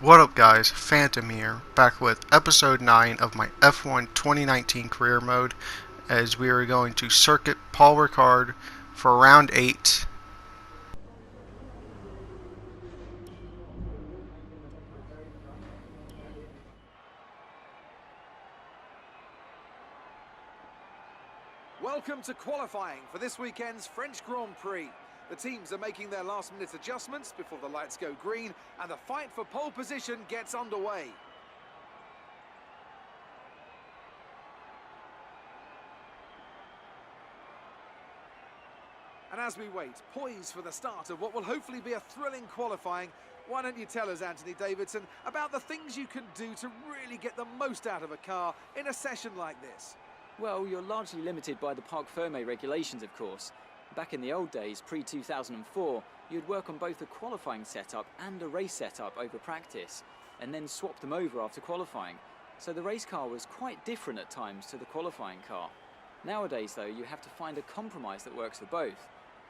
What up guys, Phantom here, back with episode 9 of my F1 2019 career mode as we are going to circuit Paul Ricard for round 8. Welcome to qualifying for this weekend's French Grand Prix. The teams are making their last-minute adjustments before the lights go green, and the fight for pole position gets underway. And as we wait, poised for the start of what will hopefully be a thrilling qualifying, why don't you tell us, Anthony Davidson, about the things you can do to really get the most out of a car in a session like this? Well, you're largely limited by the Parc Fermé regulations, of course. Back in the old days, pre-2004, you'd work on both a qualifying setup and a race setup over practice, and then swap them over after qualifying. So the race car was quite different at times to the qualifying car. Nowadays, though, you have to find a compromise that works for both.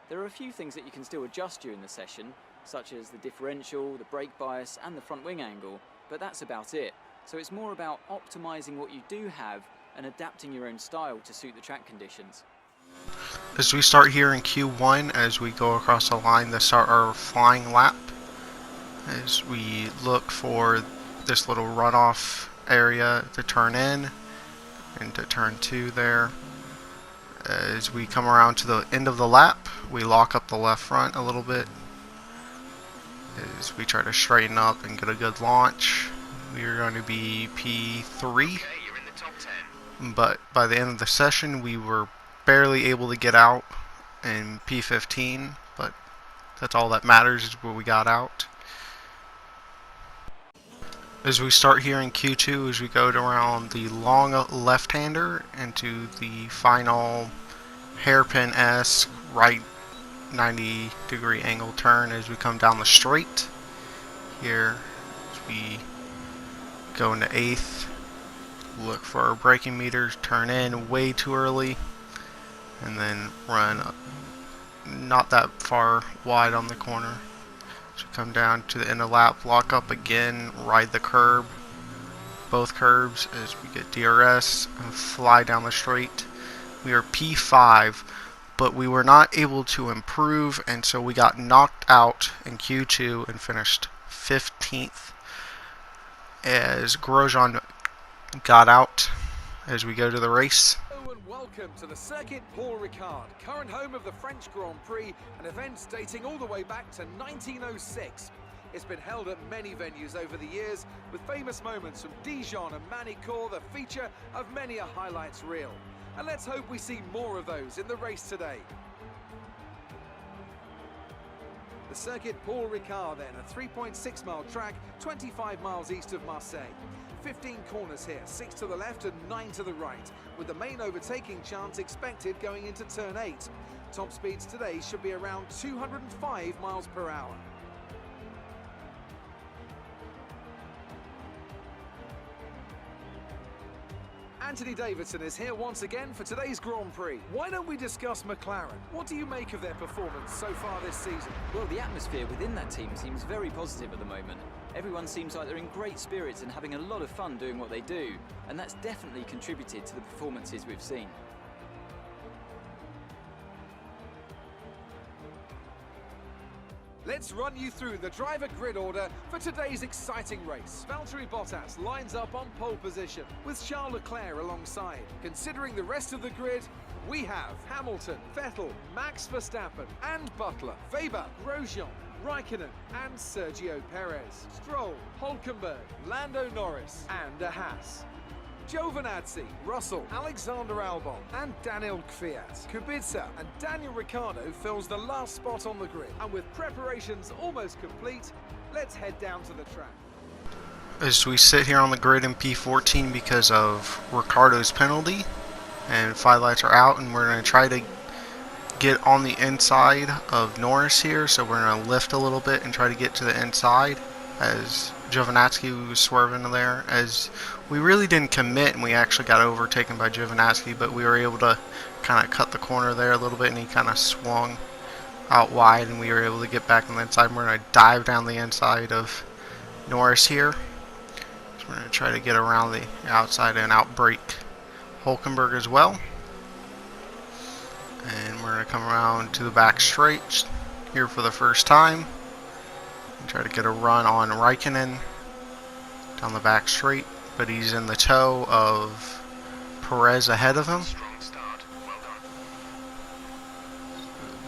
There are a few things that you can still adjust during the session, such as the differential, the brake bias, and the front wing angle, but that's about it. So it's more about optimizing what you do have and adapting your own style to suit the track conditions. As we start here in Q1, as we go across the line to start our flying lap, as we look for this little runoff area to turn in, and to turn 2 there. As we come around to the end of the lap, we lock up the left front a little bit, as we try to straighten up and get a good launch. We are going to be P3. But by the end of the session, we were barely able to get out in P15, but that's all that matters is where we got out. As we start here in Q2, as we go around the long left-hander into the final hairpin-esque right 90-degree angle turn as we come down the straight here, as we go into 8th. Look for our braking meters, turn in way too early, and then run not that far wide on the corner. So come down to the end of the lap, lock up again, ride the curb, both curbs as we get DRS and fly down the straight. We are P5, but we were not able to improve, and so we got knocked out in Q2 and finished 15th as Grosjean got out as we go to the race. Hello and welcome to the Circuit Paul Ricard, current home of the French Grand Prix, an event dating all the way back to 1906. It's been held at many venues over the years, with famous moments from Dijon and Manicourt the feature of many a highlights reel. And let's hope we see more of those in the race today. The Circuit Paul Ricard then, a 3.6 mile track, 25 miles east of Marseille. 15 corners here, 6 to the left and 9 to the right, with the main overtaking chance expected going into turn 8. Top speeds today should be around 205 miles per hour. Anthony Davidson is here once again for today's Grand Prix. Why don't we discuss McLaren? What do you make of their performance so far this season? Well, the atmosphere within that team seems very positive at the moment. Everyone seems like they're in great spirits and having a lot of fun doing what they do, and that's definitely contributed to the performances we've seen. Let's run you through the driver grid order for today's exciting race. Valtteri Bottas lines up on pole position with Charles Leclerc alongside. Considering the rest of the grid, we have Hamilton, Vettel, Max Verstappen and Butler, Weber, Grosjean, Raikkonen and Sergio Perez, Stroll, Hülkenberg, Lando Norris and a Haas. Giovinazzi, Russell, Alexander Albon and Daniel Kvyat. Kubica and Daniel Ricciardo fills the last spot on the grid. And with preparations almost complete, let's head down to the track. As we sit here on the grid in P14 because of Ricciardo's penalty, and 5 lights are out, and we're going to try to get on the inside of Norris here, so we're going to lift a little bit and try to get to the inside as Giovinazzi was swerving there, as we really didn't commit and we actually got overtaken by Giovinazzi, but we were able to kind of cut the corner there a little bit and he kind of swung out wide and we were able to get back on the inside. We're going to dive down the inside of Norris here. So we're going to try to get around the outside and outbrake Hulkenberg as well. And we're going to come around to the back straight here for the first time. And try to get a run on Raikkonen down the back straight, but he's in the toe of Perez ahead of him.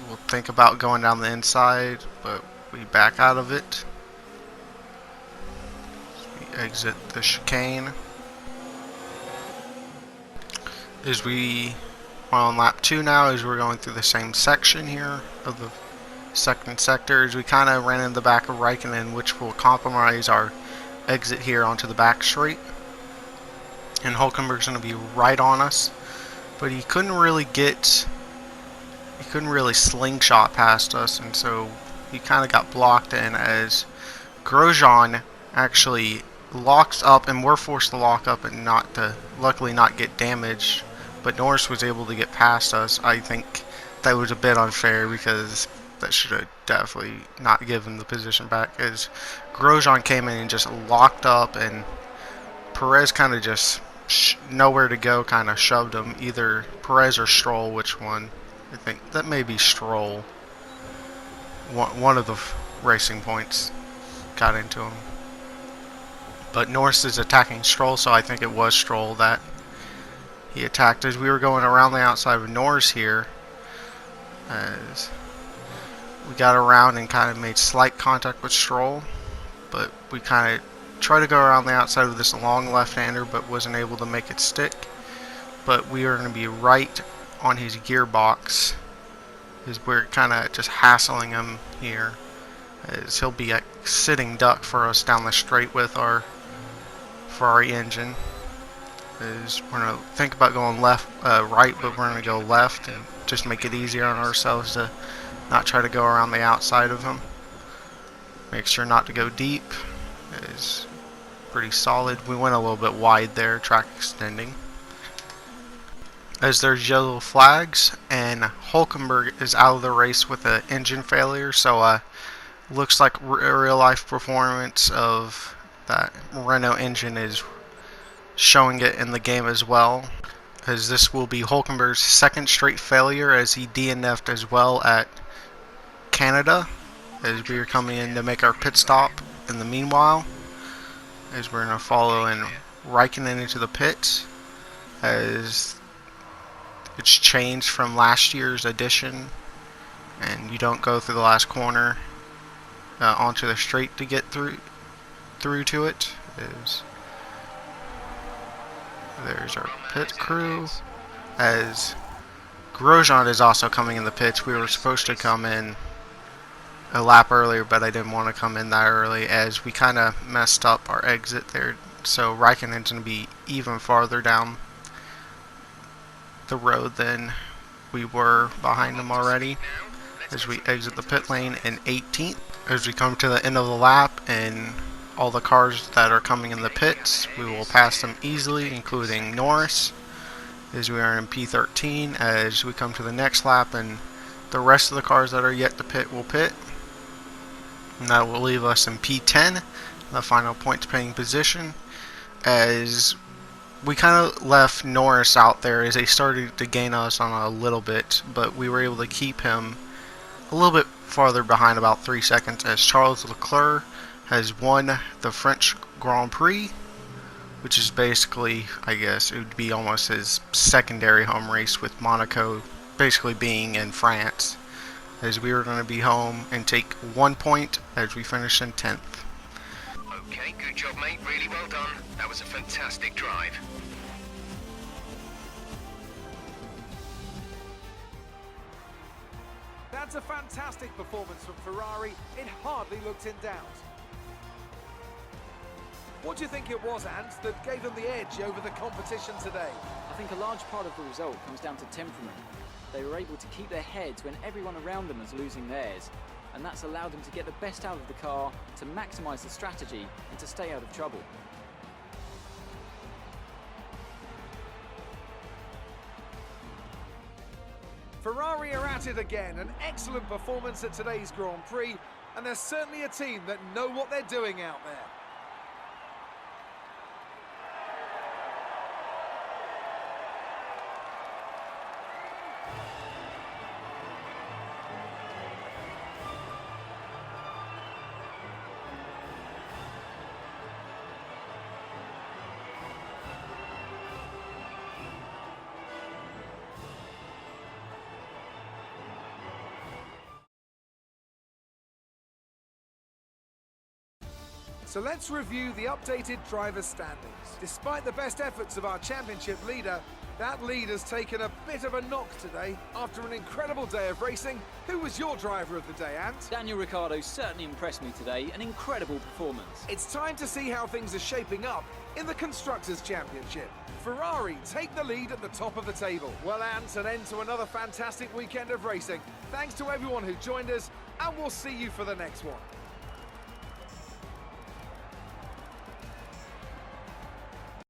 We'll think about going down the inside, but we back out of it. We exit the chicane. As we are on lap 2 now, as we're going through the same section here of the second sector, as we kind of ran in the back of Raikkonen, which will compromise our exit here onto the back straight. And Hulkenberg's going to be right on us, but he couldn't really slingshot past us, and so he kind of got blocked in as Grosjean actually locks up, and we're forced to lock up and luckily not get damaged, but Norris was able to get past us. I think that was a bit unfair because that should have definitely not given the position back, as Grosjean came in and just locked up, and Perez kind of just nowhere to go, kind of shoved him, either Perez or Stroll. Which one? I think that may be Stroll. One of the racing points got into him, but Norris is attacking Stroll, so I think it was Stroll that he attacked as we were going around the outside of Norris here. As we got around and kind of made slight contact with Stroll, but we kind of tried to go around the outside of this long left-hander, but wasn't able to make it stick. But we are going to be right on his gearbox, as we're kind of just hassling him here, as he'll be a sitting duck for us down the straight with our Ferrari engine. As we're going to think about going right, but we're going to go left and just make it easier on ourselves to not try to go around the outside of him. Make sure not to go deep. It's pretty solid. We went a little bit wide there, track extending. As there's yellow flags, and Hulkenberg is out of the race with an engine failure, so looks like real life performance of that Renault engine is showing it in the game as well, as this will be Hulkenberg's second straight failure, as he DNF'd as well at Canada, as we are coming in to make our pit stop in the meanwhile, as we're going to follow in Raikkonen into the pits, as it's changed from last year's edition, and you don't go through the last corner onto the straight to get through to it. There's our pit crew, as Grosjean is also coming in the pits. We were supposed to come in a lap earlier, but I didn't want to come in that early, as we kind of messed up our exit there. So Raikkonen's going to be even farther down the road than we were behind him already, as we exit the pit lane in 18th. As we come to the end of the lap and all the cars that are coming in the pits, we will pass them easily, including Norris, as we are in P13. As we come to the next lap, and the rest of the cars that are yet to pit will pit, and that will leave us in P10, the final points paying position, as we kind of left Norris out there as they started to gain us on a little bit, but we were able to keep him a little bit farther behind, about 3 seconds, as Charles Leclerc has won the French Grand Prix, which is basically, I guess, it would be almost his secondary home race, with Monaco basically being in France, as we were going to be home and take 1 point as we finish in 10th. Okay, good job, mate. Really well done. That was a fantastic drive. That's a fantastic performance from Ferrari. It hardly looked in doubt. What do you think it was, Ant, that gave them the edge over the competition today? I think a large part of the result comes down to temperament. They were able to keep their heads when everyone around them was losing theirs, and that's allowed them to get the best out of the car, to maximise the strategy, and to stay out of trouble. Ferrari are at it again. An excellent performance at today's Grand Prix, and they're certainly a team that know what they're doing out there. So let's review the updated driver standings. Despite the best efforts of our championship leader, that lead has taken a bit of a knock today. After an incredible day of racing, who was your driver of the day, Ant? Daniel Ricciardo certainly impressed me today, an incredible performance. It's time to see how things are shaping up in the Constructors' Championship. Ferrari take the lead at the top of the table. Well, Ant, an end to another fantastic weekend of racing. Thanks to everyone who joined us, and we'll see you for the next one.